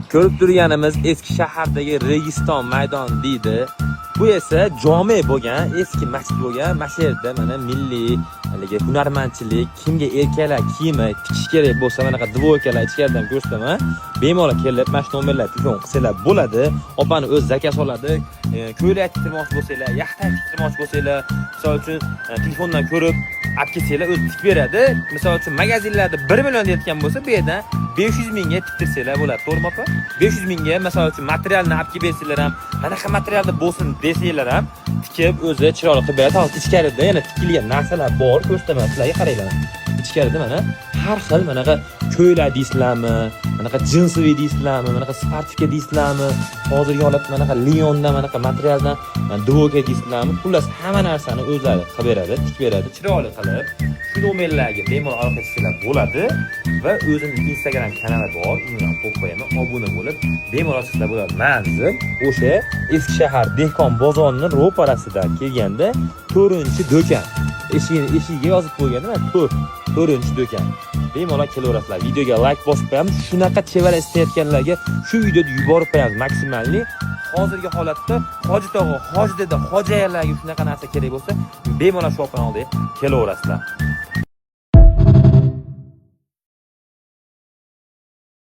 Ko'rib turganimiz eski shahardagi Registon maydoni deydi. Bu esa jome bo'lgan, eski masjid bo'lgan. Mana shu yerda mana milliy haligi hunarmandchilik, kimga erkaklar kiyimi tikish kerak bo'lsa, mana bunaqa dvoykalar ichkaridan ko'rsataman. Bemalol kelib, mana shu nomerlar telefon qilsanglar bo'ladi. Opani o'z zakaz oladi. Ko'ylak tiktirmoqchi bo'lsanglar, yaxta tiktirmoqchi bo'lsanglar, misol uchun telefondan ko'rib olib kelsanglar o'zi tikib beradi. Misol uchun magazinlarda 1 million deyotgan bo'lsa, bu yerdan 500 mingga tiktirsanglar bo'ladi, to'g'rimi opa? 500 mingga misol uchun materialni olib kelib bersanglar ham, qanaqa materialda bo'lsin desanglar ham tikib o'zi chiroyli qilib beradi. Hozir ichkarida yana tikilgan narsalar bor, ko'rsataman sizlarga, qaranglar. Ichkarida mana har xil manaqa ko'ylak deysizlarmi, manaqa jinsiviy deysizlarmi, manaqa sportivka deysizlarmi, hozirgi holatda manaqa liondan, manaqa materialdan dvoyka deysizlarmi, xullas hamma narsani o'zlari qilib beradi, tikib beradi, chiroyli qilib. Shu nomerlarga bemalol aloqa qilsanglar bo'ladi va o'zining Instagram kanali bor, uni ham qo'yib qo'yaman, obuna bo'lib bemalol chiqsa bo'ladi. Manzil o'sha eski shahar Dehqon bozorining ro'parasidan kelganda 4-do'kon. Eshigiga yozib qo'yganman, 4-do'kon. Bemalol kelaverasizlar. Videoga like bosib qo'yamiz. Shunaqa chevara istayotganlarga shu videoni yuborib qo'yamiz maksimalli. Hozirgi holatda hoji tog'i, hoji deda, hoji ayollarga shunaqa narsa kerak bo'lsa, bemalol shu opani oldiga kelaverasizlar.